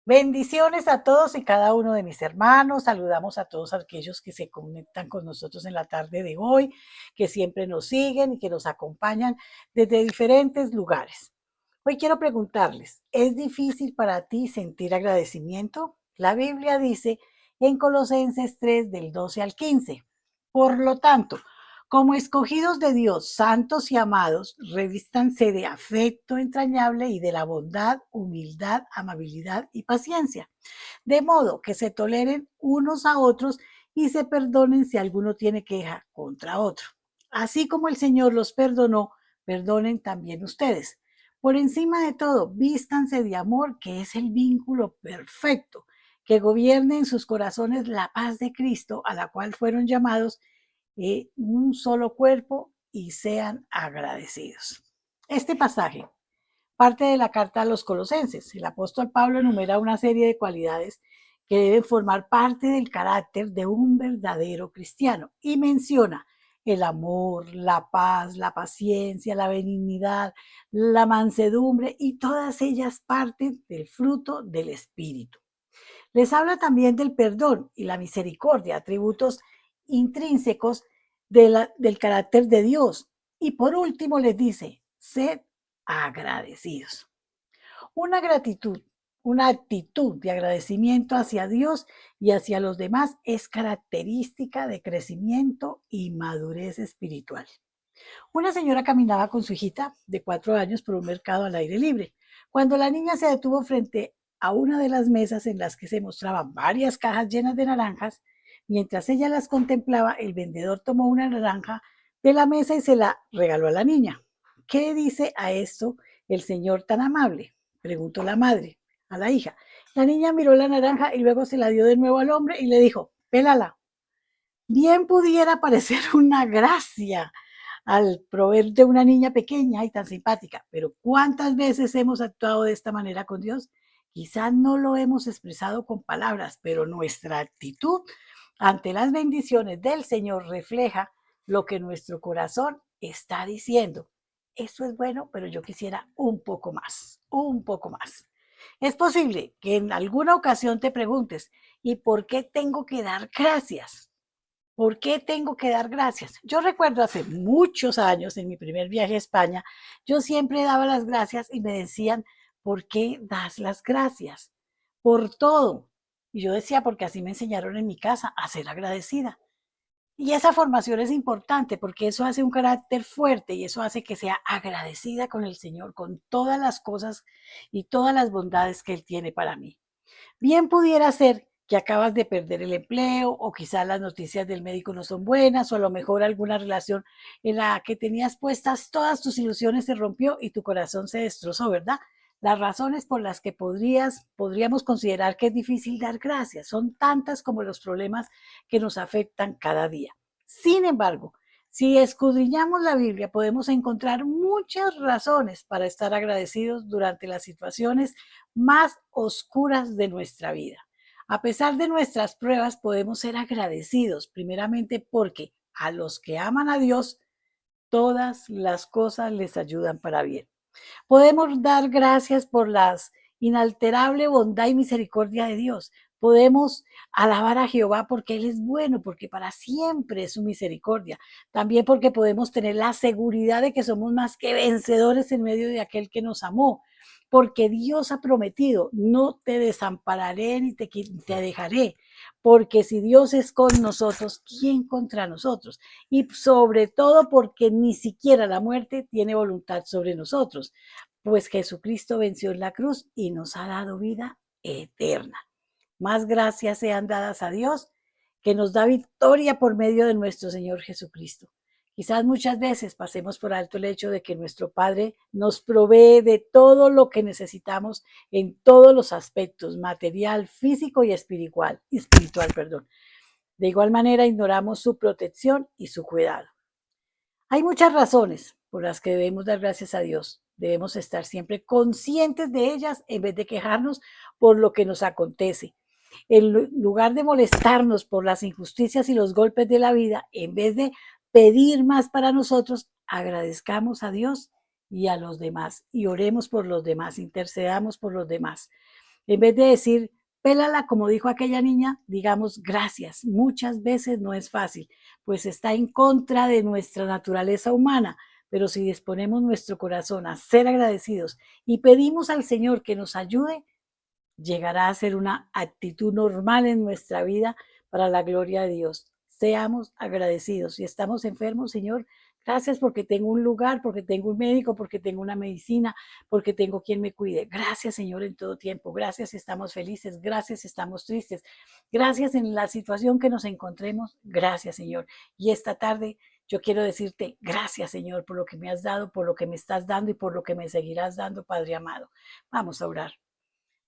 Bendiciones a todos y cada uno de mis hermanos. Saludamos a todos aquellos que se conectan con nosotros en la tarde de hoy, que siempre nos siguen y que nos acompañan desde diferentes lugares. Hoy quiero preguntarles, ¿es difícil para ti sentir agradecimiento? La Biblia dice en Colosenses 3 del 12 al 15. Por lo tanto, como escogidos de Dios, santos y amados, revístanse de afecto entrañable y de la bondad, humildad, amabilidad y paciencia, de modo que se toleren unos a otros y se perdonen si alguno tiene queja contra otro. Así como el Señor los perdonó, perdonen también ustedes. Por encima de todo, vístanse de amor, que es el vínculo perfecto, que gobierne en sus corazones la paz de Cristo, a la cual fueron llamados un solo cuerpo y sean agradecidos. Este pasaje parte de la carta a los Colosenses. El apóstol Pablo enumera una serie de cualidades que deben formar parte del carácter de un verdadero cristiano y menciona el amor, la paz, la paciencia, la benignidad, la mansedumbre y todas ellas parten del fruto del Espíritu. Les habla también del perdón y la misericordia, atributos intrínsecos del carácter de Dios. Y por último les dice, sed agradecidos. Una gratitud, una actitud de agradecimiento hacia Dios y hacia los demás es característica de crecimiento y madurez espiritual. Una señora caminaba con su hijita de 4 años por un mercado al aire libre, cuando la niña se detuvo frente a una de las mesas en las que se mostraban varias cajas llenas de naranjas. Mientras ella las contemplaba, el vendedor tomó una naranja de la mesa y se la regaló a la niña. ¿Qué dice a esto el señor tan amable?, preguntó la madre a la hija. La niña miró la naranja y luego se la dio de nuevo al hombre y le dijo, pélala. Bien pudiera parecer una gracia al proveer de una niña pequeña y tan simpática, pero ¿cuántas veces hemos actuado de esta manera con Dios? Quizás no lo hemos expresado con palabras, pero nuestra actitud ante las bendiciones del Señor refleja lo que nuestro corazón está diciendo. Eso es bueno, pero yo quisiera un poco más, un poco más. Es posible que en alguna ocasión te preguntes, ¿y por qué tengo que dar gracias? ¿Por qué tengo que dar gracias? Yo recuerdo hace muchos años, en mi primer viaje a España, yo siempre daba las gracias y me decían, ¿por qué das las gracias? Por todo. Y yo decía, porque así me enseñaron en mi casa a ser agradecida. Y esa formación es importante porque eso hace un carácter fuerte y eso hace que sea agradecida con el Señor, con todas las cosas y todas las bondades que Él tiene para mí. Bien pudiera ser que acabas de perder el empleo o quizás las noticias del médico no son buenas o a lo mejor alguna relación en la que tenías puestas todas tus ilusiones se rompió y tu corazón se destrozó, ¿verdad? Las razones por las que podríamos considerar que es difícil dar gracias son tantas como los problemas que nos afectan cada día. Sin embargo, si escudriñamos la Biblia, podemos encontrar muchas razones para estar agradecidos durante las situaciones más oscuras de nuestra vida. A pesar de nuestras pruebas, podemos ser agradecidos, primeramente porque a los que aman a Dios, todas las cosas les ayudan para bien. Podemos dar gracias por la inalterable bondad y misericordia de Dios. Podemos alabar a Jehová porque Él es bueno, porque para siempre es su misericordia. También porque podemos tener la seguridad de que somos más que vencedores en medio de aquel que nos amó. Porque Dios ha prometido, no te desampararé ni te dejaré. Porque si Dios es con nosotros, ¿quién contra nosotros? Y sobre todo porque ni siquiera la muerte tiene voluntad sobre nosotros, pues Jesucristo venció en la cruz y nos ha dado vida eterna. Más gracias sean dadas a Dios, que nos da victoria por medio de nuestro Señor Jesucristo. Quizás muchas veces pasemos por alto el hecho de que nuestro Padre nos provee de todo lo que necesitamos en todos los aspectos, material, físico y espiritual. De igual manera, ignoramos su protección y su cuidado. Hay muchas razones por las que debemos dar gracias a Dios. Debemos estar siempre conscientes de ellas en vez de quejarnos por lo que nos acontece. En lugar de molestarnos por las injusticias y los golpes de la vida, en vez de pedir más para nosotros, agradezcamos a Dios y a los demás y oremos por los demás, intercedamos por los demás. En vez de decir, pélala, como dijo aquella niña, digamos gracias. Muchas veces no es fácil, pues está en contra de nuestra naturaleza humana, pero si disponemos nuestro corazón a ser agradecidos y pedimos al Señor que nos ayude, llegará a ser una actitud normal en nuestra vida para la gloria de Dios. Seamos agradecidos. Si estamos enfermos, Señor, gracias porque tengo un lugar, porque tengo un médico, porque tengo una medicina, porque tengo quien me cuide. Gracias, Señor, en todo tiempo. Gracias si estamos felices. Gracias si estamos tristes. Gracias en la situación que nos encontremos. Gracias, Señor. Y esta tarde yo quiero decirte gracias, Señor, por lo que me has dado, por lo que me estás dando y por lo que me seguirás dando, Padre amado. Vamos a orar.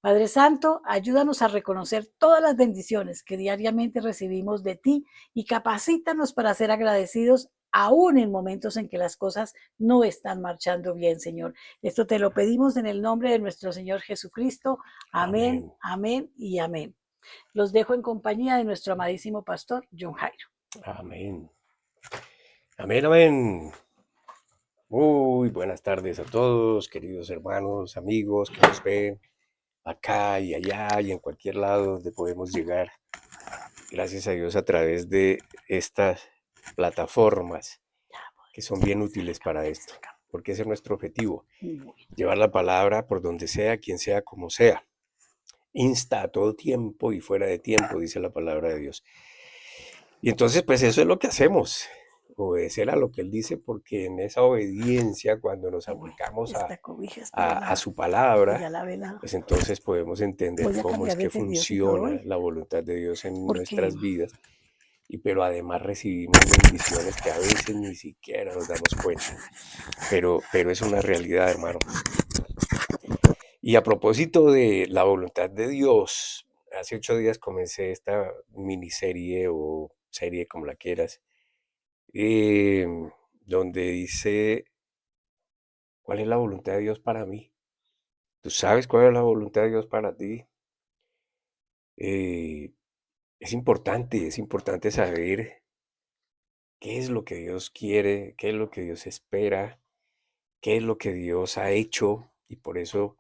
Padre Santo, ayúdanos a reconocer todas las bendiciones que diariamente recibimos de ti y capacítanos para ser agradecidos aún en momentos en que las cosas no están marchando bien, Señor. Esto te lo pedimos en el nombre de nuestro Señor Jesucristo. Amén, Amén. amén y amén. Los dejo en compañía de nuestro amadísimo pastor, John Jairo. Amén. Amén, amén. Muy buenas tardes a todos, queridos hermanos, amigos que nos ven acá y allá y en cualquier lado donde podemos llegar. Gracias a Dios a través de estas plataformas que son bien útiles para esto, porque ese es nuestro objetivo, llevar la palabra por donde sea, quien sea, como sea. Insta a todo tiempo y fuera de tiempo, dice la palabra de Dios. Y entonces, pues eso es lo que hacemos, obedecer a lo que Él dice, porque en esa obediencia, cuando nos aplicamos Esta cobija es para a la su que ya palabra, la vela. pues entonces podemos entender Voy a cómo es cambiar de que tendiósico funciona hoy la voluntad de Dios en porque nuestras vidas, pero además recibimos bendiciones que a veces ni siquiera nos damos cuenta, pero es una realidad, hermano. Y a propósito de la voluntad de Dios, hace 8 días comencé esta miniserie o serie, como la quieras, eh, donde dice, ¿cuál es la voluntad de Dios para mí? ¿Tú sabes cuál es la voluntad de Dios para ti? Eh, es importante saber qué es lo que Dios quiere, qué es lo que Dios espera, qué es lo que Dios ha hecho, y por eso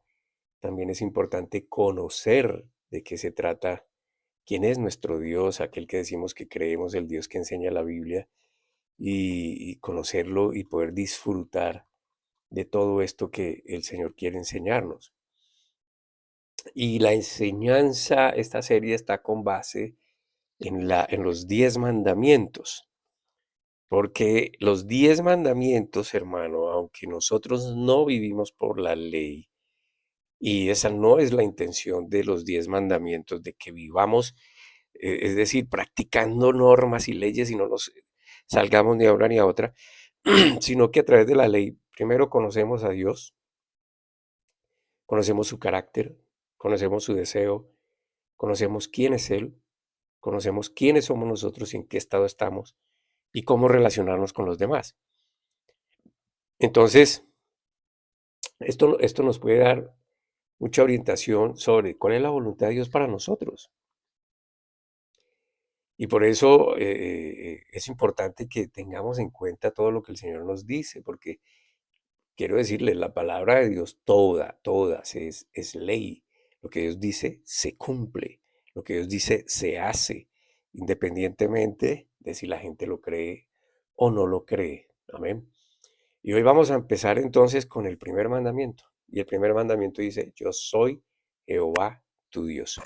también es importante conocer de qué se trata, quién es nuestro Dios, aquel que decimos que creemos, el Dios que enseña la Biblia, y conocerlo y poder disfrutar de todo esto que el Señor quiere enseñarnos. Y la enseñanza, esta serie está con base en los 10 mandamientos, porque los 10 mandamientos, hermano, aunque nosotros no vivimos por la ley, y esa no es la intención de los 10 mandamientos, de que vivamos, es decir, practicando normas y leyes y no nos salgamos ni a una ni a otra, sino que a través de la ley primero conocemos a Dios, conocemos su carácter, conocemos su deseo, conocemos quién es Él, conocemos quiénes somos nosotros y en qué estado estamos y cómo relacionarnos con los demás. Entonces, esto nos puede dar mucha orientación sobre cuál es la voluntad de Dios para nosotros. Y por eso es importante que tengamos en cuenta todo lo que el Señor nos dice, porque quiero decirle, la palabra de Dios todas es ley. Lo que Dios dice se cumple, lo que Dios dice se hace, independientemente de si la gente lo cree o no lo cree. Amén. Y hoy vamos a empezar entonces con el primer mandamiento. Y el primer mandamiento dice, yo soy Jehová tu Dios.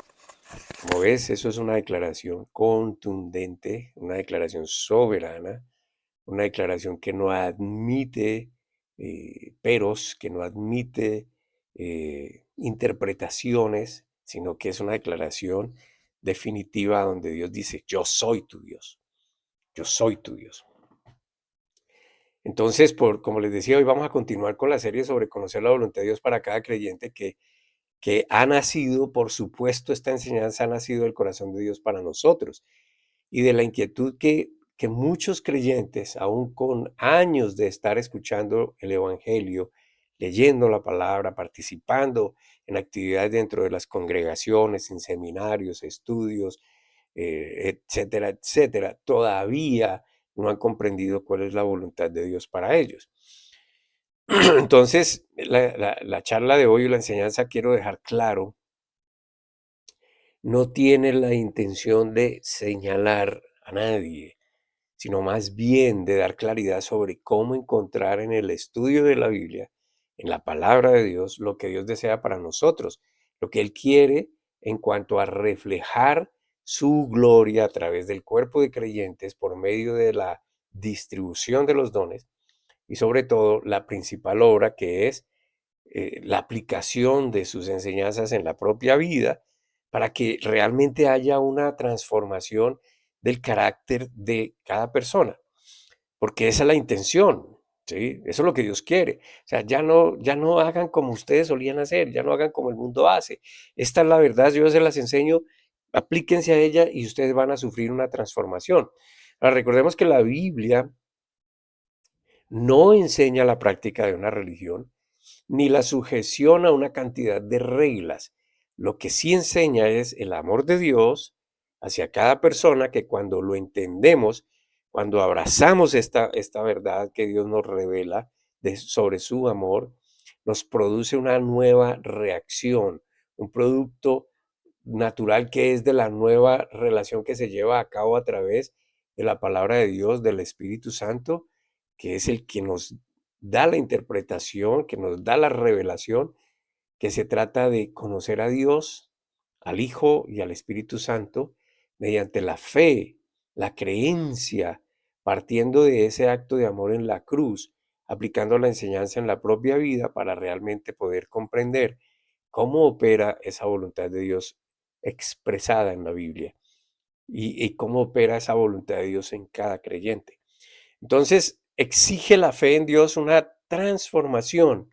Como ves, eso es una declaración contundente, una declaración soberana, una declaración que no admite peros, que no admite interpretaciones, sino que es una declaración definitiva donde Dios dice, yo soy tu Dios, yo soy tu Dios. Entonces, como les decía, hoy vamos a continuar con la serie sobre conocer la voluntad de Dios para cada creyente que ha nacido, por supuesto, esta enseñanza ha nacido del corazón de Dios para nosotros y de la inquietud que muchos creyentes, aún con años de estar escuchando el Evangelio, leyendo la palabra, participando en actividades dentro de las congregaciones, en seminarios, estudios, etcétera, etcétera, todavía no han comprendido cuál es la voluntad de Dios para ellos. Entonces, la charla de hoy, la enseñanza, quiero dejar claro no tiene la intención de señalar a nadie, sino más bien de dar claridad sobre cómo encontrar en el estudio de la Biblia, en la palabra de Dios, lo que Dios desea para nosotros, lo que Él quiere en cuanto a reflejar su gloria a través del cuerpo de creyentes por medio de la distribución de los dones y sobre todo la principal obra que es la aplicación de sus enseñanzas en la propia vida para que realmente haya una transformación del carácter de cada persona, porque esa es la intención, ¿sí? Eso es lo que Dios quiere. O sea, ya no hagan como ustedes solían hacer, ya no hagan como el mundo hace. Esta es la verdad, yo se las enseño, aplíquense a ella y ustedes van a sufrir una transformación. Ahora, recordemos que la Biblia no enseña la práctica de una religión, ni la sujeción a una cantidad de reglas. Lo que sí enseña es el amor de Dios hacia cada persona que cuando lo entendemos, cuando abrazamos esta verdad que Dios nos revela sobre su amor, nos produce una nueva reacción, un producto natural que es de la nueva relación que se lleva a cabo a través de la palabra de Dios, del Espíritu Santo, que es el que nos da la interpretación, que nos da la revelación, que se trata de conocer a Dios, al Hijo y al Espíritu Santo mediante la fe, la creencia, partiendo de ese acto de amor en la cruz, aplicando la enseñanza en la propia vida para realmente poder comprender cómo opera esa voluntad de Dios expresada en la Biblia y cómo opera esa voluntad de Dios en cada creyente. Entonces, exige la fe en Dios una transformación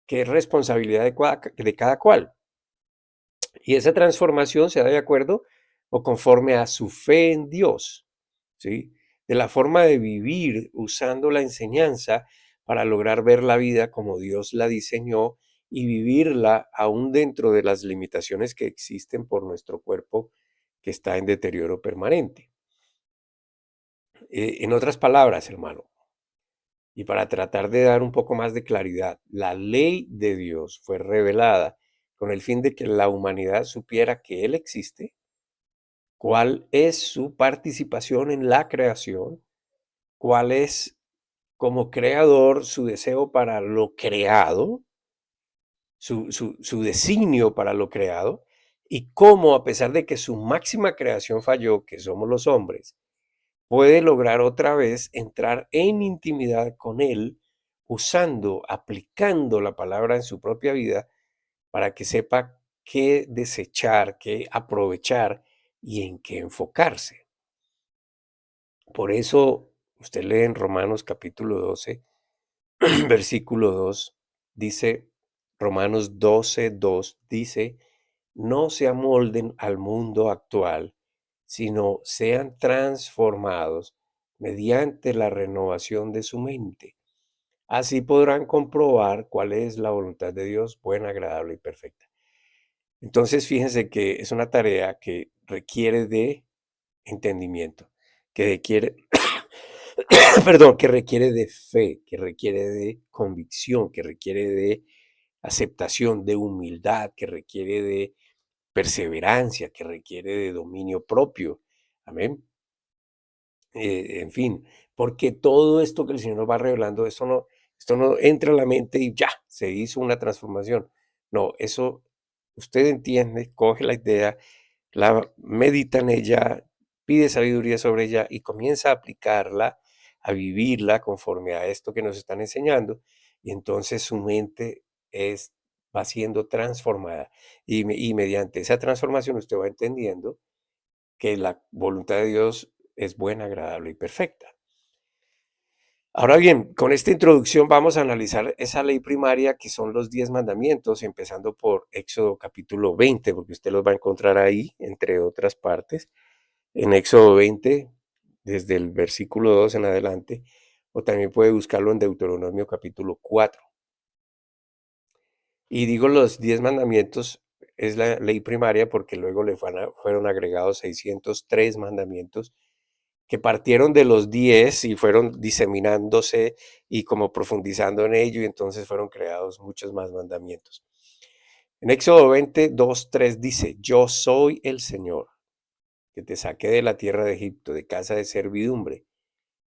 que es responsabilidad de cada cual. Y esa transformación se da de acuerdo o conforme a su fe en Dios, ¿sí? De la forma de vivir usando la enseñanza para lograr ver la vida como Dios la diseñó y vivirla aún dentro de las limitaciones que existen por nuestro cuerpo que está en deterioro permanente. En otras palabras, hermano, y para tratar de dar un poco más de claridad, la ley de Dios fue revelada con el fin de que la humanidad supiera que Él existe, cuál es su participación en la creación, cuál es como creador su deseo para lo creado, su designio para lo creado, y cómo a pesar de que su máxima creación falló, que somos los hombres, puede lograr otra vez entrar en intimidad con Él usando, aplicando la palabra en su propia vida para que sepa qué desechar, qué aprovechar y en qué enfocarse. Por eso usted lee en Romanos capítulo 12, versículo 2, dice, Romanos 12:2 dice, no se amolden al mundo actual, sino sean transformados mediante la renovación de su mente. Así podrán comprobar cuál es la voluntad de Dios, buena, agradable y perfecta. Entonces, fíjense que es una tarea que requiere de entendimiento, que requiere, perdón, que requiere de fe, que requiere de convicción, que requiere de aceptación, de humildad, que requiere de perseverancia, que requiere de dominio propio. Amén. En fin, porque todo esto que el Señor nos va revelando, esto no entra a la mente y ya, se hizo una transformación. No, eso usted entiende, coge la idea, la medita en ella, pide sabiduría sobre ella y comienza a aplicarla, a vivirla conforme a esto que nos están enseñando. Y entonces su mente es, va siendo transformada. Y mediante esa transformación usted va entendiendo que la voluntad de Dios es buena, agradable y perfecta. Ahora bien, con esta introducción vamos a analizar esa ley primaria que son los 10 mandamientos, empezando por Éxodo capítulo 20, porque usted los va a encontrar ahí, entre otras partes, en Éxodo 20, desde el versículo 2 en adelante, o también puede buscarlo en Deuteronomio capítulo 4. Y digo los 10 mandamientos, es la ley primaria porque luego le fueron agregados 603 mandamientos que partieron de los 10 y fueron diseminándose y como profundizando en ello y entonces fueron creados muchos más mandamientos. En Éxodo 22:3 dice, yo soy el Señor, que te saqué de la tierra de Egipto, de casa de servidumbre.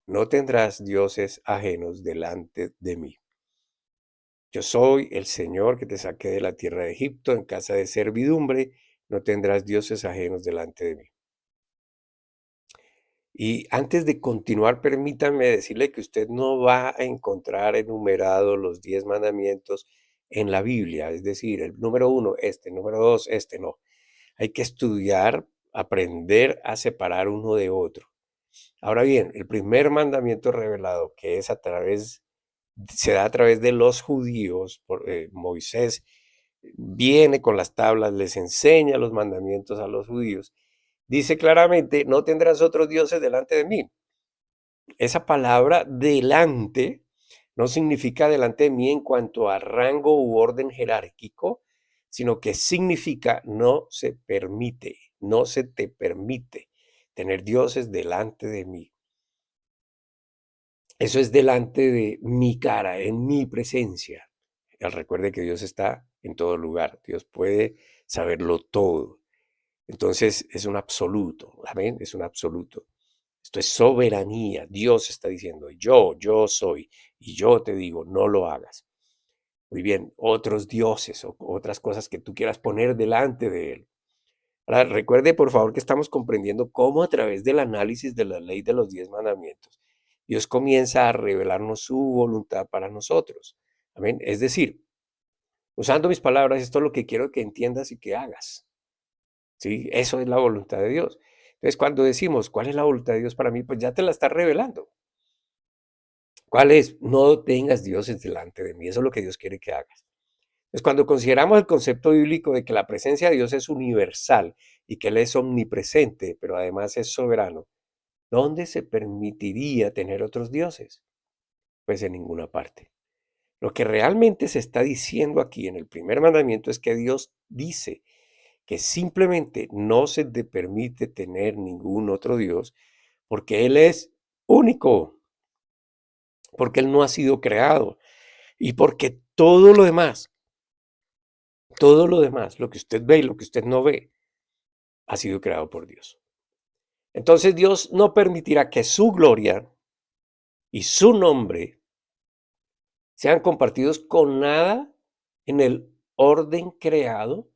No tendrás dioses ajenos delante de mí. Yo soy el Señor que te saqué de la tierra de Egipto, en casa de servidumbre. No tendrás dioses ajenos delante de mí. Y antes de continuar, permítame decirle que usted no va a encontrar enumerados los 10 mandamientos en la Biblia. Es decir, el número 1, este, número 2, este no. Hay que estudiar, aprender a separar uno de otro. Ahora bien, el primer mandamiento revelado, que es se da a través de los judíos, Moisés viene con las tablas, les enseña los mandamientos a los judíos, dice claramente, no tendrás otros dioses delante de mí. Esa palabra delante no significa delante de mí en cuanto a rango u orden jerárquico, sino que significa no se permite, no se te permite tener dioses delante de mí. Eso es delante de mi cara, en mi presencia. Recuerde que Dios está en todo lugar. Dios puede saberlo todo. Entonces es un absoluto. Amén. Es un absoluto. Esto es soberanía. Dios está diciendo, yo soy. Y yo te digo, no lo hagas. Muy bien, otros dioses o otras cosas que tú quieras poner delante de Él. Ahora, recuerde, por favor, que estamos comprendiendo cómo a través del análisis de la ley de los 10 mandamientos, Dios comienza a revelarnos su voluntad para nosotros. Amén. Es decir, usando mis palabras, esto es lo que quiero que entiendas y que hagas. ¿Sí? Eso es la voluntad de Dios. Entonces, cuando decimos, ¿cuál es la voluntad de Dios para mí? Pues ya te la está revelando. ¿Cuál es? No tengas dioses delante de mí. Eso es lo que Dios quiere que hagas. Entonces, cuando consideramos el concepto bíblico de que la presencia de Dios es universal y que Él es omnipresente, pero además es soberano, ¿dónde se permitiría tener otros dioses? Pues en ninguna parte. Lo que realmente se está diciendo aquí en el primer mandamiento es que Dios dice que simplemente no se te permite tener ningún otro Dios porque Él es único, porque Él no ha sido creado y porque todo lo demás, lo que usted ve y lo que usted no ve, ha sido creado por Dios. Entonces Dios no permitirá que su gloria y su nombre sean compartidos con nada en el orden creado,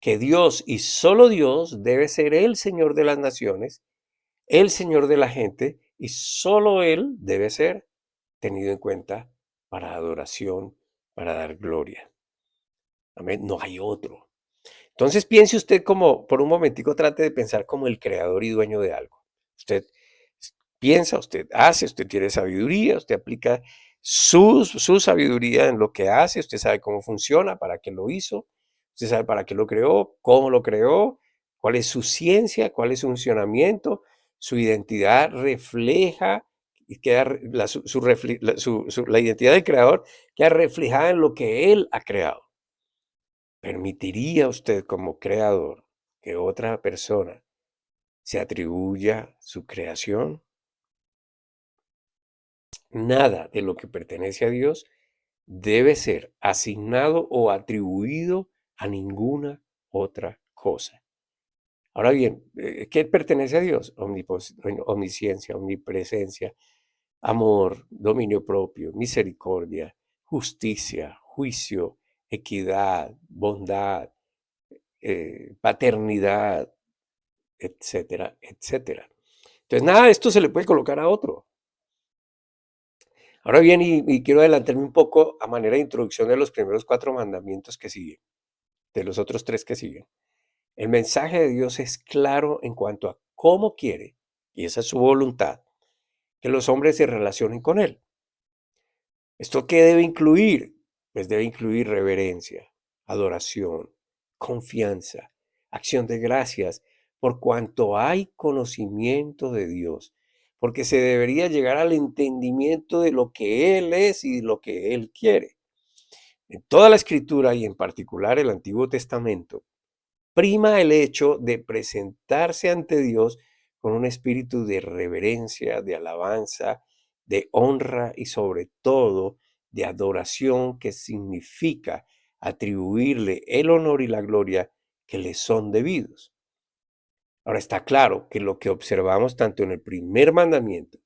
que Dios y solo Dios debe ser el Señor de las naciones, el Señor de la gente, y solo Él debe ser tenido en cuenta para adoración, para dar gloria. Amén. No hay otro. Entonces piense usted como, por un momentico, trate de pensar como el creador y dueño de algo. Usted piensa, usted hace, usted tiene sabiduría, usted aplica su sabiduría en lo que hace, usted sabe cómo funciona, para qué lo hizo, usted sabe para qué lo creó, cómo lo creó, cuál es su ciencia, cuál es su funcionamiento, su identidad refleja, y queda, la identidad del creador queda reflejada en lo que él ha creado. ¿Permitiría usted como creador que otra persona se atribuya su creación? Nada de lo que pertenece a Dios debe ser asignado o atribuido a ninguna otra cosa. Ahora bien, ¿qué pertenece a Dios? Omnisciencia, omnipresencia, amor, dominio propio, misericordia, justicia, juicio, equidad, bondad, paternidad, etcétera, etcétera. Entonces, nada de esto se le puede colocar a otro. Ahora bien, y quiero adelantarme un poco a manera de introducción de los primeros 4 mandamientos que siguen, de los otros 3 que siguen. El mensaje de Dios es claro en cuanto a cómo quiere, y esa es su voluntad, que los hombres se relacionen con Él. ¿Esto qué debe incluir? Pues debe incluir reverencia, adoración, confianza, acción de gracias, por cuanto hay conocimiento de Dios, porque se debería llegar al entendimiento de lo que Él es y de lo que Él quiere. En toda la Escritura y en particular el Antiguo Testamento, prima el hecho de presentarse ante Dios con un espíritu de reverencia, de alabanza, de honra y sobre todo de adoración, que significa atribuirle el honor y la gloria que le son debidos. Ahora está claro que lo que observamos tanto en el primer mandamiento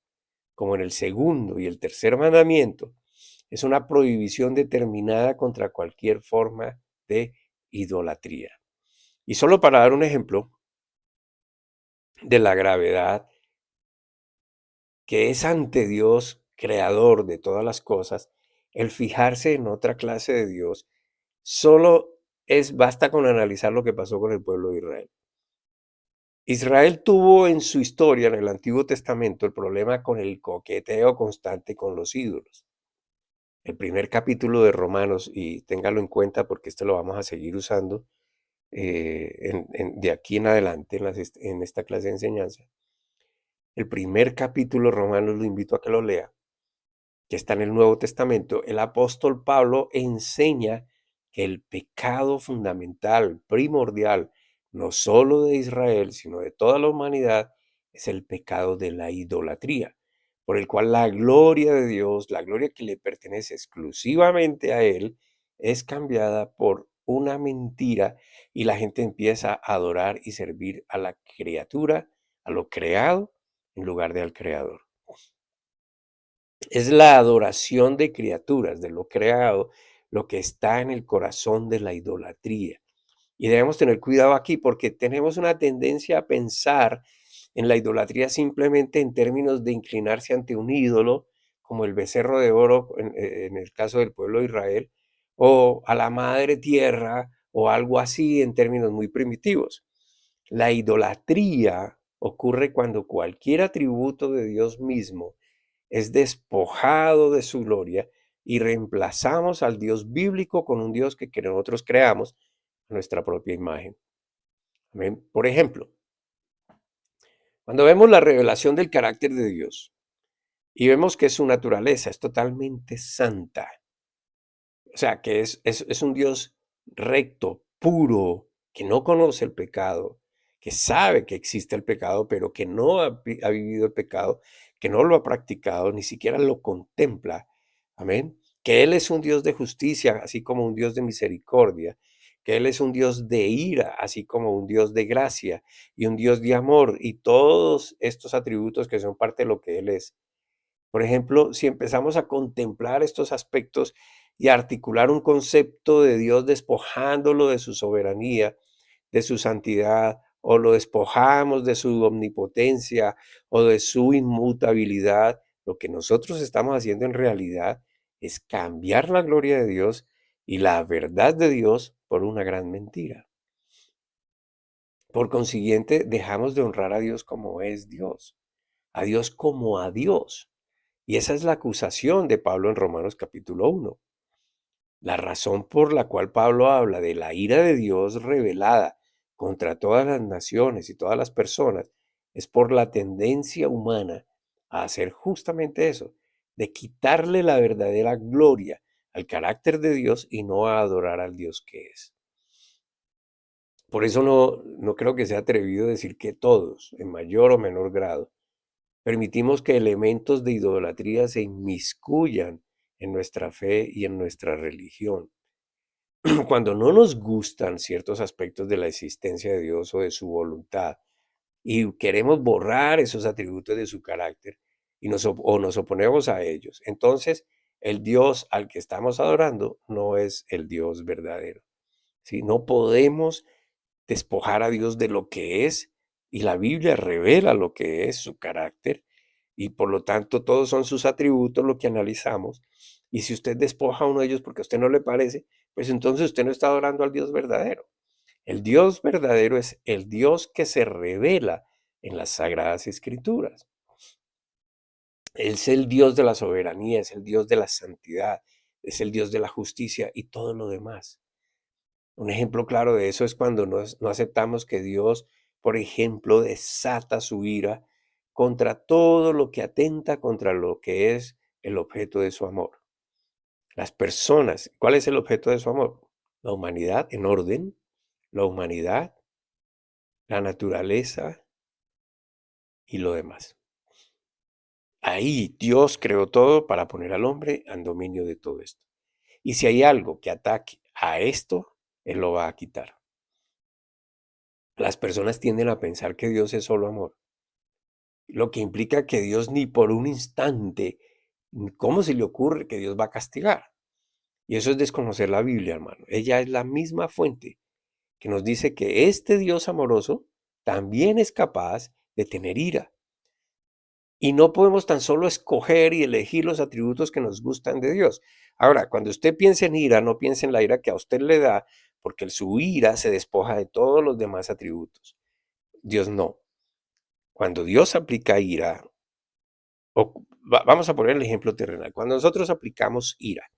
como en el segundo y el tercer mandamiento es una prohibición determinada contra cualquier forma de idolatría. Y solo para dar un ejemplo de la gravedad que es ante Dios, creador de todas las cosas, el fijarse en otra clase de Dios, solo basta con analizar lo que pasó con el pueblo de Israel. Israel tuvo en su historia, en el Antiguo Testamento, el problema con el coqueteo constante con los ídolos. El primer capítulo de Romanos, y téngalo en cuenta porque esto lo vamos a seguir usando de aquí en adelante en esta clase de enseñanza. El primer capítulo de Romanos lo invito a que lo lea, que está en el Nuevo Testamento. El apóstol Pablo enseña que el pecado fundamental, primordial, no solo de Israel, sino de toda la humanidad, es el pecado de la idolatría, por el cual la gloria de Dios, la gloria que le pertenece exclusivamente a Él, es cambiada por una mentira y la gente empieza a adorar y servir a la criatura, a lo creado, en lugar de al Creador. Es la adoración de criaturas, de lo creado, lo que está en el corazón de la idolatría. Y debemos tener cuidado aquí porque tenemos una tendencia a pensar en la idolatría simplemente en términos de inclinarse ante un ídolo, como el becerro de oro en el caso del pueblo de Israel, o a la madre tierra, o algo así en términos muy primitivos. La idolatría ocurre cuando cualquier atributo de Dios mismo es despojado de su gloria y reemplazamos al Dios bíblico con un Dios que nosotros creamos a nuestra propia imagen. Amén. Por ejemplo, cuando vemos la revelación del carácter de Dios y vemos que su naturaleza es totalmente santa, o sea, que es un Dios recto, puro, que no conoce el pecado, que sabe que existe el pecado, pero que no ha vivido el pecado, que no lo ha practicado, ni siquiera lo contempla. Amén. Que Él es un Dios de justicia, así como un Dios de misericordia. Que Él es un Dios de ira, así como un Dios de gracia y un Dios de amor. Y todos estos atributos que son parte de lo que Él es. Por ejemplo, si empezamos a contemplar estos aspectos y a articular un concepto de Dios despojándolo de su soberanía, de su santidad, o lo despojamos de su omnipotencia o de su inmutabilidad, lo que nosotros estamos haciendo en realidad es cambiar la gloria de Dios y la verdad de Dios por una gran mentira. Por consiguiente, dejamos de honrar a Dios como es Dios, a Dios como a Dios. Y esa es la acusación de Pablo en Romanos capítulo 1. La razón por la cual Pablo habla de la ira de Dios revelada contra todas las naciones y todas las personas es por la tendencia humana a hacer justamente eso, de quitarle la verdadera gloria al carácter de Dios y no a adorar al Dios que es. Por eso no creo que sea atrevido decir que todos, en mayor o menor grado, permitimos que elementos de idolatría se inmiscuyan en nuestra fe y en nuestra religión. Cuando no nos gustan ciertos aspectos de la existencia de Dios o de su voluntad y queremos borrar esos atributos de su carácter o nos oponemos a ellos, entonces el Dios al que estamos adorando no es el Dios verdadero. ¿Sí? No podemos despojar a Dios de lo que es y la Biblia revela lo que es su carácter y por lo tanto todos son sus atributos lo que analizamos. Y si usted despoja a uno de ellos porque a usted no le parece, pues entonces usted no está adorando al Dios verdadero. El Dios verdadero es el Dios que se revela en las Sagradas Escrituras. Es el Dios de la soberanía, es el Dios de la santidad, es el Dios de la justicia y todo lo demás. Un ejemplo claro de eso es cuando no aceptamos que Dios, por ejemplo, desata su ira contra todo lo que atenta contra lo que es el objeto de su amor. Las personas, ¿cuál es el objeto de su amor? La humanidad en orden, la humanidad, la naturaleza y lo demás. Ahí Dios creó todo para poner al hombre en dominio de todo esto. Y si hay algo que ataque a esto Él lo va a quitar. Las personas tienden a pensar que Dios es solo amor, lo que implica que Dios ni por un instante, ¿cómo se le ocurre que Dios va a castigar? Y eso es desconocer la Biblia, hermano. Ella es la misma fuente que nos dice que este Dios amoroso también es capaz de tener ira. Y no podemos tan solo escoger y elegir los atributos que nos gustan de Dios. Ahora, cuando usted piense en ira, no piense en la ira que a usted le da, porque su ira se despoja de todos los demás atributos. Dios no. Cuando Dios aplica ira, vamos a poner el ejemplo terrenal. Cuando nosotros aplicamos ira,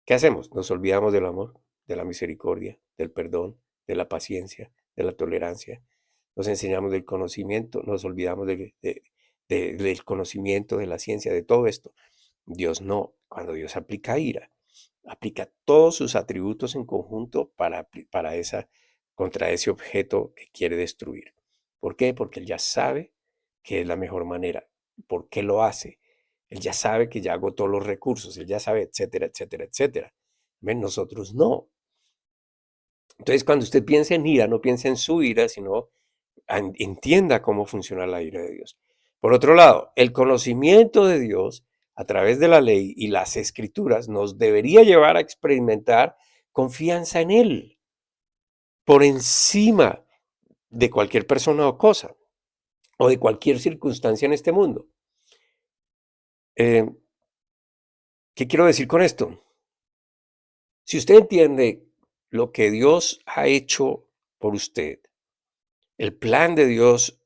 ¿qué hacemos? Nos olvidamos del amor, de la misericordia, del perdón, de la paciencia, de la tolerancia. Nos enseñamos del conocimiento, nos olvidamos del conocimiento, de la ciencia, de todo esto. Dios no. Cuando Dios aplica ira, aplica todos sus atributos en conjunto contra ese objeto que quiere destruir. ¿Por qué? Porque Él ya sabe que es la mejor manera. ¿Por qué lo hace? Él ya sabe que ya agotó los recursos, Él ya sabe, etcétera, etcétera, etcétera. ¿Ven? Nosotros no. Entonces, cuando usted piensa en ira, no piensa en su ira, sino entienda cómo funciona la ira de Dios. Por otro lado, el conocimiento de Dios a través de la ley y las escrituras nos debería llevar a experimentar confianza en Él por encima de cualquier persona o cosa o de cualquier circunstancia en este mundo. Eh, ¿Qué quiero decir con esto? Si usted entiende lo que Dios ha hecho por usted, el plan de Dios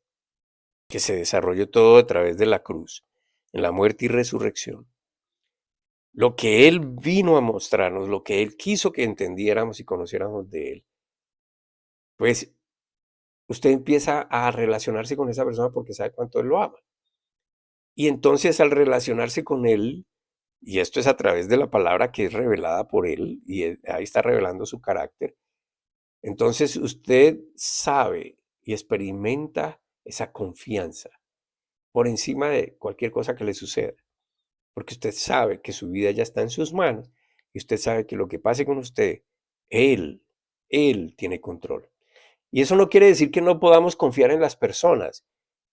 que se desarrolló todo a través de la cruz, en la muerte y resurrección, lo que Él vino a mostrarnos, lo que Él quiso que entendiéramos y conociéramos de Él, pues usted empieza a relacionarse con esa persona porque sabe cuánto Él lo ama. Y entonces al relacionarse con Él, y esto es a través de la palabra que es revelada por Él, y ahí está revelando su carácter, entonces usted sabe y experimenta esa confianza por encima de cualquier cosa que le suceda, porque usted sabe que su vida ya está en sus manos y usted sabe que lo que pase con usted, Él, Él tiene control. Y eso no quiere decir que no podamos confiar en las personas,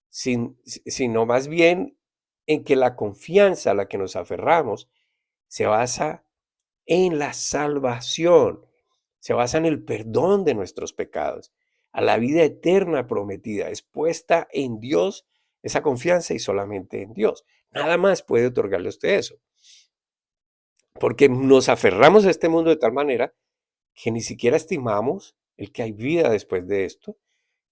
sino más bien en que la confianza a la que nos aferramos se basa en la salvación, se basa en el perdón de nuestros pecados, a la vida eterna prometida, es puesta en Dios esa confianza y solamente en Dios. Nada más puede otorgarle a usted eso, porque nos aferramos a este mundo de tal manera que ni siquiera estimamos el que hay vida después de esto,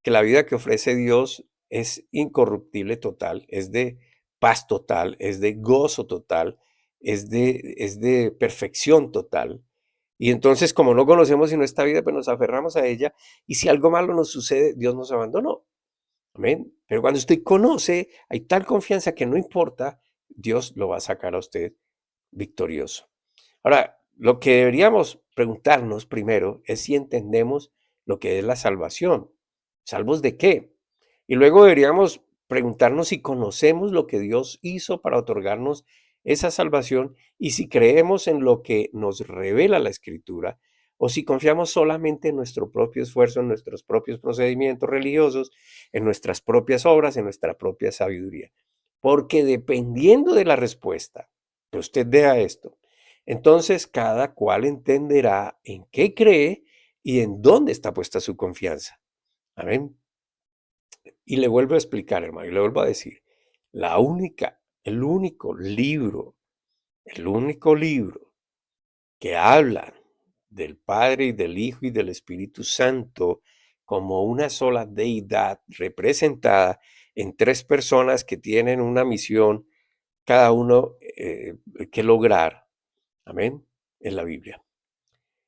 que la vida que ofrece Dios es incorruptible total, es de paz total, es de gozo total, es de perfección total. Y entonces, como no conocemos sino esta vida, pues nos aferramos a ella. Y si algo malo nos sucede, Dios nos abandonó. Amén. Pero cuando usted conoce, hay tal confianza que no importa, Dios lo va a sacar a usted victorioso. Ahora, lo que deberíamos preguntarnos primero es si entendemos lo que es la salvación. ¿Salvos de qué? Y luego deberíamos preguntarnos si conocemos lo que Dios hizo para otorgarnos esa salvación y si creemos en lo que nos revela la Escritura o si confiamos solamente en nuestro propio esfuerzo, en nuestros propios procedimientos religiosos, en nuestras propias obras, en nuestra propia sabiduría. Porque dependiendo de la respuesta que usted dé a esto, entonces cada cual entenderá en qué cree y en dónde está puesta su confianza. Amén. Y le vuelvo a explicar, hermano, y le vuelvo a decir, la única, el único libro que habla del Padre y del Hijo y del Espíritu Santo como una sola deidad representada en tres personas que tienen una misión, cada uno que lograr, amén, en la Biblia.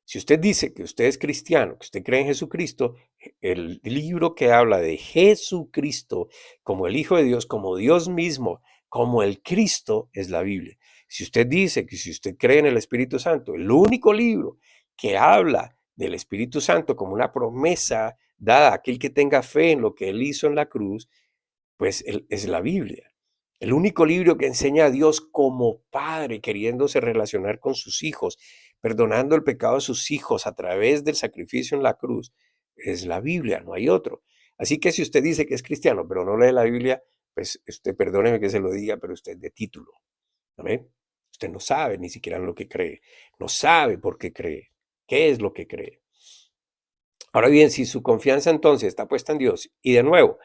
Si usted dice que usted es cristiano, que usted cree en Jesucristo, el libro que habla de Jesucristo como el Hijo de Dios, como Dios mismo, como el Cristo, es la Biblia. Si usted dice que si usted cree en el Espíritu Santo, el único libro que habla del Espíritu Santo como una promesa dada a aquel que tenga fe en lo que Él hizo en la cruz, pues es la Biblia. El único libro que enseña a Dios como padre, queriéndose relacionar con sus hijos, perdonando el pecado de sus hijos a través del sacrificio en la cruz, es la Biblia, no hay otro. Así que si usted dice que es cristiano, pero no lee la Biblia, pues usted perdóneme que se lo diga, pero usted es de título. ¿Amén? Usted no sabe ni siquiera en lo que cree, no sabe por qué cree, qué es lo que cree. Ahora bien, si su confianza entonces está puesta en Dios, y de nuevo,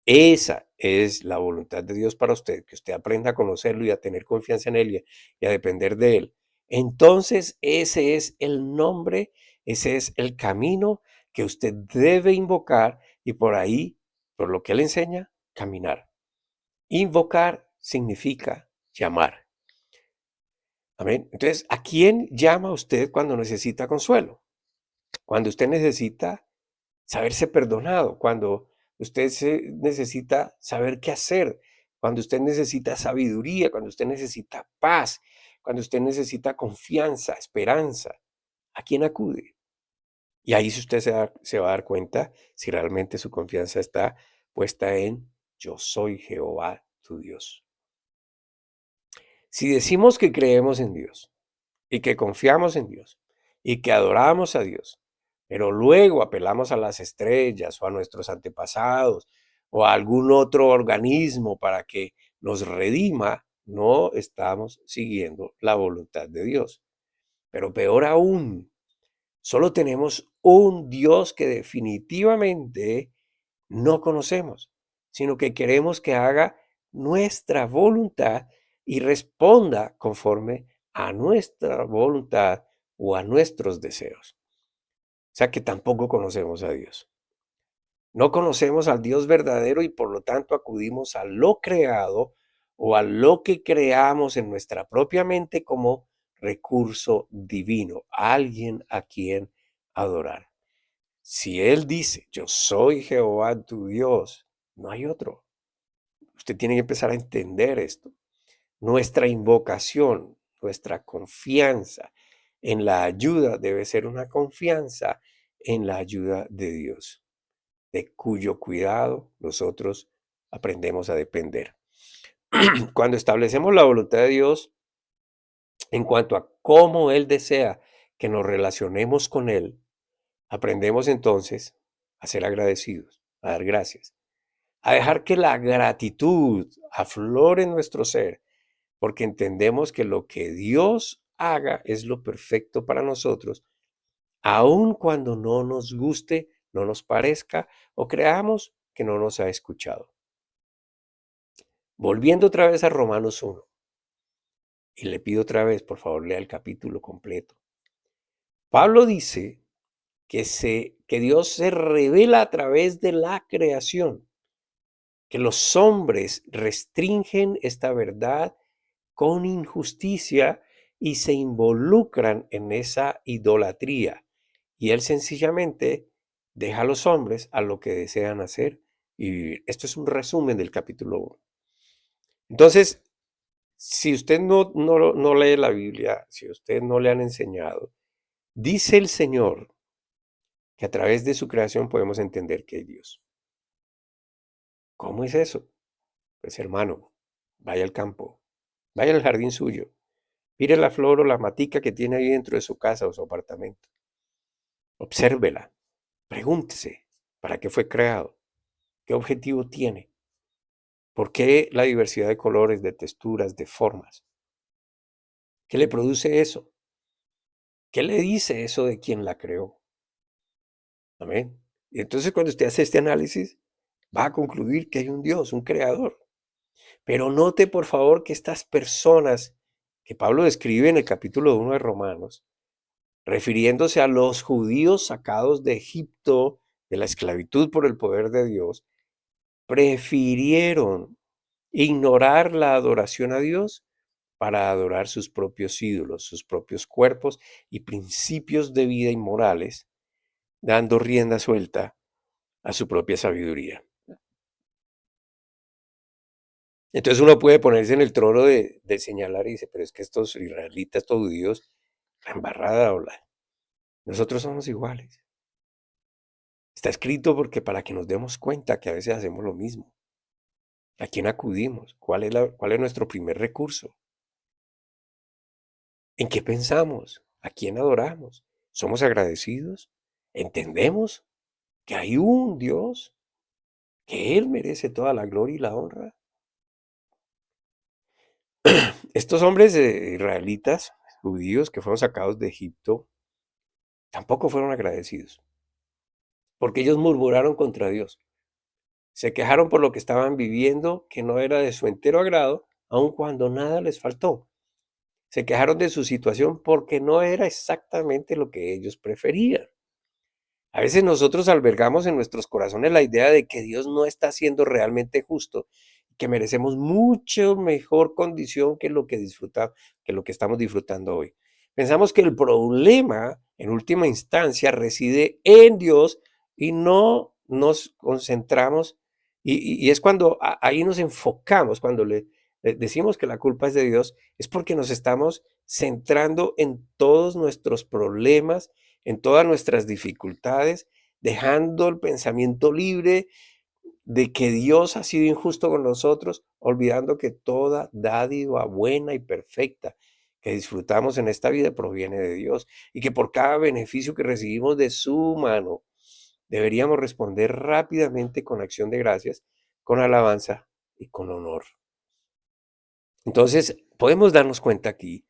esa es la voluntad de Dios para usted, que usted aprenda a conocerlo y a tener confianza en Él y a depender de Él. Entonces, ese es el nombre, ese es el camino que usted debe invocar y por ahí, por lo que Él enseña, caminar. Invocar significa llamar. Amén. Entonces, ¿a quién llama usted cuando necesita consuelo? Cuando usted necesita saberse perdonado, cuando usted necesita saber qué hacer, cuando usted necesita sabiduría, cuando usted necesita paz, cuando usted necesita confianza, esperanza. ¿A quién acude? Y ahí si usted se va a dar cuenta si realmente su confianza está puesta en yo soy Jehová tu Dios. Si decimos que creemos en Dios, y que confiamos en Dios y que adoramos a Dios, pero luego apelamos a las estrellas o a nuestros antepasados o a algún otro organismo para que nos redima, no estamos siguiendo la voluntad de Dios. Pero peor aún, solo tenemos un Dios que definitivamente no conocemos, sino que queremos que haga nuestra voluntad y responda conforme a nuestra voluntad o a nuestros deseos. O sea que tampoco conocemos a Dios. No conocemos al Dios verdadero y por lo tanto acudimos a lo creado o a lo que creamos en nuestra propia mente como recurso divino, alguien a quien adorar. Si Él dice, yo soy Jehová tu Dios, no hay otro. Usted tiene que empezar a entender esto. Nuestra invocación, nuestra confianza en la ayuda debe ser una confianza en la ayuda de Dios, de cuyo cuidado nosotros aprendemos a depender. Cuando establecemos la voluntad de Dios en cuanto a cómo Él desea que nos relacionemos con Él, aprendemos entonces a ser agradecidos, a dar gracias, a dejar que la gratitud aflore en nuestro ser, porque entendemos que lo que Dios haga es lo perfecto para nosotros, aun cuando no nos guste, no nos parezca o creamos que no nos ha escuchado. Volviendo otra vez a Romanos 1, y le pido otra vez, por favor, lea el capítulo completo. Pablo dice que Dios se revela a través de la creación, que los hombres restringen esta verdad con injusticia y se involucran en esa idolatría. Y él sencillamente deja a los hombres a lo que desean hacer y vivir. Esto es un resumen del capítulo 1. Entonces, si usted no lee la Biblia, si usted no le han enseñado, dice el Señor que a través de su creación podemos entender que hay Dios. ¿Cómo es eso? Pues hermano, vaya al campo, vaya al jardín suyo, mire la flor o la matica que tiene ahí dentro de su casa o su apartamento. Obsérvela, pregúntese, ¿para qué fue creado? ¿Qué objetivo tiene? ¿Por qué la diversidad de colores, de texturas, de formas? ¿Qué le produce eso? ¿Qué le dice eso de quien la creó? Amén. Y entonces cuando usted hace este análisis, va a concluir que hay un Dios, un creador. Pero note por favor que estas personas que Pablo describe en el capítulo 1 de Romanos, refiriéndose a los judíos sacados de Egipto, de la esclavitud por el poder de Dios, prefirieron ignorar la adoración a Dios para adorar sus propios ídolos, sus propios cuerpos y principios de vida inmorales, dando rienda suelta a su propia sabiduría. Entonces uno puede ponerse en el trono de señalar y dice, pero es que estos israelitas, estos judíos, la embarrada o la... Nosotros somos iguales. Está escrito porque para que nos demos cuenta que a veces hacemos lo mismo. ¿A quién acudimos? ¿Cuál es nuestro primer recurso? ¿En qué pensamos? ¿A quién adoramos? ¿Somos agradecidos? ¿Entendemos que hay un Dios, que Él merece toda la gloria y la honra? Estos hombres israelitas, judíos, que fueron sacados de Egipto, tampoco fueron agradecidos, porque ellos murmuraron contra Dios. Se quejaron por lo que estaban viviendo, que no era de su entero agrado, aun cuando nada les faltó. Se quejaron de su situación porque no era exactamente lo que ellos preferían. A veces nosotros albergamos en nuestros corazones la idea de que Dios no está siendo realmente justo, que merecemos mucho mejor condición que lo que que lo que estamos disfrutando hoy. Pensamos que el problema, en última instancia, reside en Dios y no nos concentramos, y es cuando ahí nos enfocamos, cuando le decimos que la culpa es de Dios, es porque nos estamos centrando en todos nuestros problemas, en todas nuestras dificultades, dejando el pensamiento libre de que Dios ha sido injusto con nosotros, olvidando que toda dádiva buena y perfecta que disfrutamos en esta vida proviene de Dios y que por cada beneficio que recibimos de su mano deberíamos responder rápidamente con acción de gracias, con alabanza y con honor. Entonces, podemos darnos cuenta aquí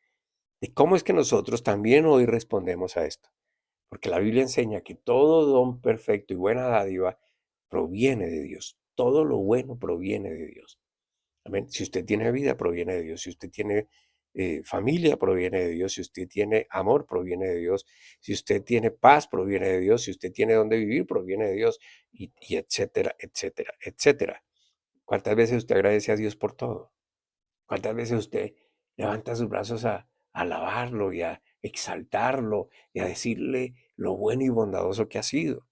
de cómo es que nosotros también hoy respondemos a esto. Porque la Biblia enseña que todo don perfecto y buena dádiva proviene de Dios. Todo lo bueno proviene de Dios. Amén. Si usted tiene vida, proviene de Dios. Si usted tiene familia, proviene de Dios. Si usted tiene amor, proviene de Dios. Si usted tiene paz, proviene de Dios. Si usted tiene donde vivir, proviene de Dios. Y etcétera, etcétera, etcétera. ¿Cuántas veces usted agradece a Dios por todo? ¿Cuántas veces usted levanta sus brazos a alabarlo y a exaltarlo y a decirle lo bueno y bondadoso que ha sido?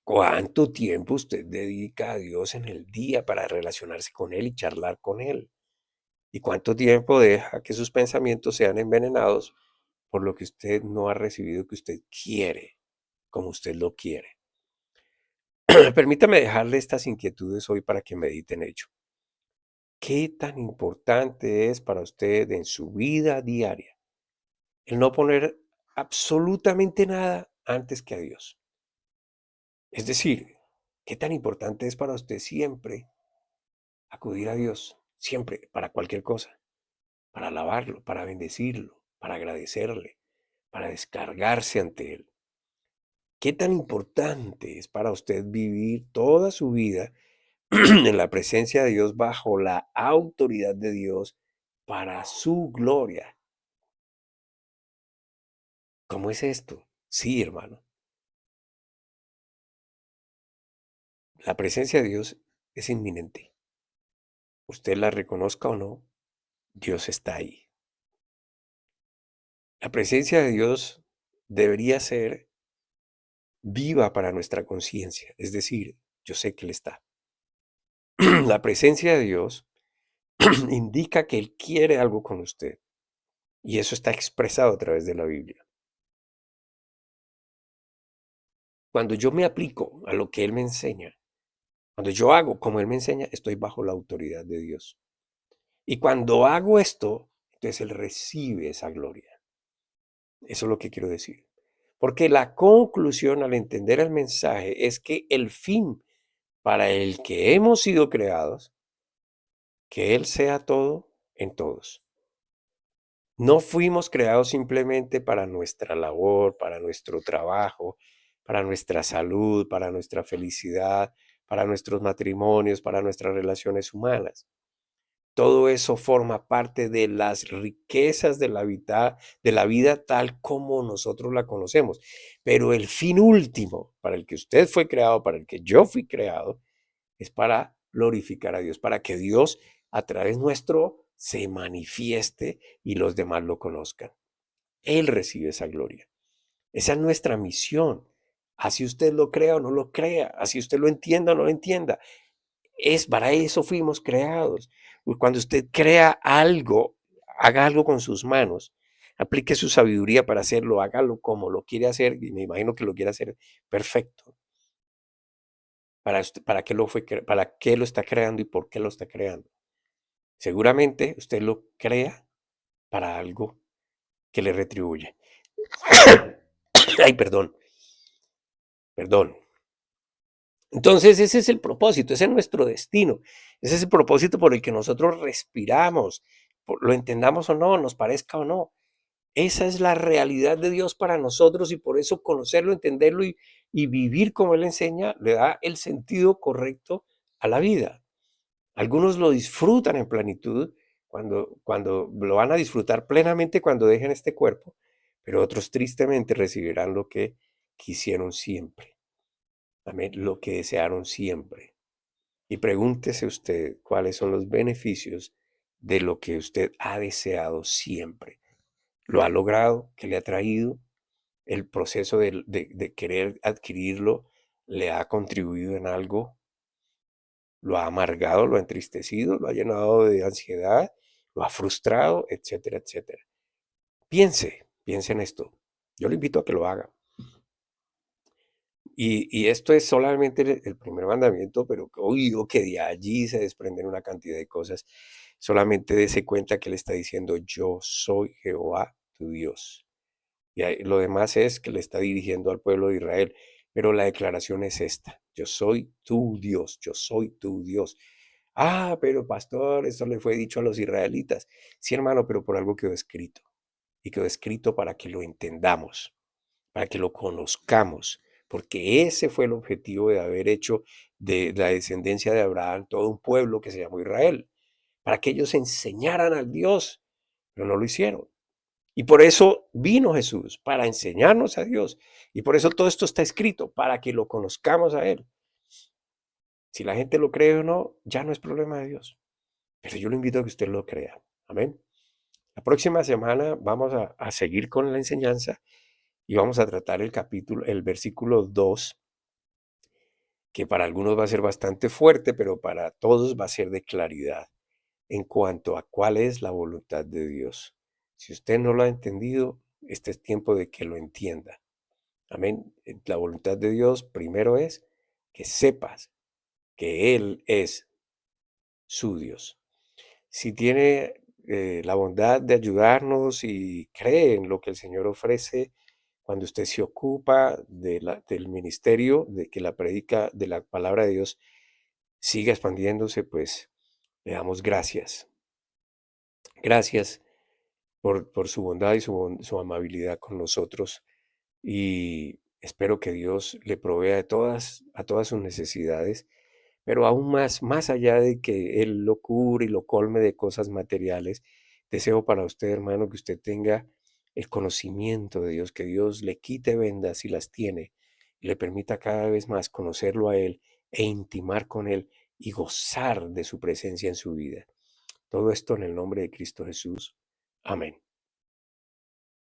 ¿Cuánto tiempo usted dedica a Dios en el día para relacionarse con Él y charlar con Él? ¿Y cuánto tiempo deja que sus pensamientos sean envenenados por lo que usted no ha recibido que usted quiere, como usted lo quiere? Permítame dejarle estas inquietudes hoy para que mediten en ello. ¿Qué tan importante es para usted en su vida diaria el no poner absolutamente nada antes que a Dios? Es decir, ¿qué tan importante es para usted siempre acudir a Dios? Siempre, para cualquier cosa, para alabarlo, para bendecirlo, para agradecerle, para descargarse ante Él. ¿Qué tan importante es para usted vivir toda su vida en la presencia de Dios, bajo la autoridad de Dios, para su gloria? ¿Cómo es esto? Sí, hermano. La presencia de Dios es inminente. Usted la reconozca o no, Dios está ahí. La presencia de Dios debería ser viva para nuestra conciencia, es decir, yo sé que Él está. La presencia de Dios indica que Él quiere algo con usted y eso está expresado a través de la Biblia. Cuando yo me aplico a lo que Él me enseña, cuando yo hago como Él me enseña, estoy bajo la autoridad de Dios. Y cuando hago esto, entonces Él recibe esa gloria. Eso es lo que quiero decir. Porque la conclusión al entender el mensaje es que el fin para el que hemos sido creados, que Él sea todo en todos. No fuimos creados simplemente para nuestra labor, para nuestro trabajo, para nuestra salud, para nuestra felicidad, para nuestros matrimonios, para nuestras relaciones humanas. Todo eso forma parte de las riquezas de la vida tal como nosotros la conocemos. Pero el fin último para el que usted fue creado, para el que yo fui creado, es para glorificar a Dios, para que Dios a través nuestro se manifieste y los demás lo conozcan. Él recibe esa gloria. Esa es nuestra misión. Así usted lo crea o no lo crea, así usted lo entienda o no lo entienda. Es para eso fuimos creados. Cuando usted crea algo, haga algo con sus manos, aplique su sabiduría para hacerlo, hágalo como lo quiere hacer, y me imagino que lo quiere hacer perfecto. ¿Para qué para qué lo está creando y por qué lo está creando? Seguramente usted lo crea para algo que le retribuye. Ay, perdón, perdón. Entonces ese es el propósito, ese es nuestro destino, ese es el propósito por el que nosotros respiramos, lo entendamos o no, nos parezca o no. Esa es la realidad de Dios para nosotros y por eso conocerlo, entenderlo y vivir como Él enseña le da el sentido correcto a la vida. Algunos lo disfrutan en plenitud cuando lo van a disfrutar plenamente cuando dejen este cuerpo, pero otros tristemente recibirán lo que quisieron siempre. Amén, lo que desearon siempre. Y pregúntese usted cuáles son los beneficios de lo que usted ha deseado siempre. ¿Lo ha logrado? ¿Qué le ha traído? ¿El proceso de querer adquirirlo le ha contribuido en algo? ¿Lo ha amargado? ¿Lo ha entristecido? ¿Lo ha llenado de ansiedad? ¿Lo ha frustrado? Etcétera, etcétera. Piense en esto. Yo le invito a que lo haga. Y esto es solamente el primer mandamiento, pero oído que de allí se desprenden una cantidad de cosas. Solamente dése cuenta que le está diciendo, yo soy Jehová, tu Dios. Y lo demás es que le está dirigiendo al pueblo de Israel. Pero la declaración es esta, yo soy tu Dios, yo soy tu Dios. Ah, pero pastor, esto le fue dicho a los israelitas. Sí, hermano, pero por algo quedó escrito. Y quedó escrito para que lo entendamos, para que lo conozcamos, porque ese fue el objetivo de haber hecho de la descendencia de Abraham todo un pueblo que se llamó Israel, para que ellos enseñaran al Dios, pero no lo hicieron. Y por eso vino Jesús, para enseñarnos a Dios. Y por eso todo esto está escrito, para que lo conozcamos a Él. Si la gente lo cree o no, ya no es problema de Dios. Pero yo lo invito a que usted lo crea. Amén. La próxima semana vamos a seguir con la enseñanza y vamos a tratar el versículo 2, que para algunos va a ser bastante fuerte, pero para todos va a ser de claridad en cuanto a cuál es la voluntad de Dios. Si usted no lo ha entendido, este es tiempo de que lo entienda. Amén. La voluntad de Dios primero es que sepas que Él es su Dios. Si tiene la bondad de ayudarnos y cree en lo que el Señor ofrece, cuando usted se ocupa del ministerio, de que la predica de la palabra de Dios siga expandiéndose, pues le damos gracias. Gracias por su bondad y su amabilidad con nosotros. Y espero que Dios le provea a todas sus necesidades, pero aún más allá de que Él lo cure y lo colme de cosas materiales, deseo para usted, hermano, que usted tenga el conocimiento de Dios, que Dios le quite vendas si las tiene, y le permita cada vez más conocerlo a Él e intimar con Él y gozar de su presencia en su vida. Todo esto en el nombre de Cristo Jesús. Amén.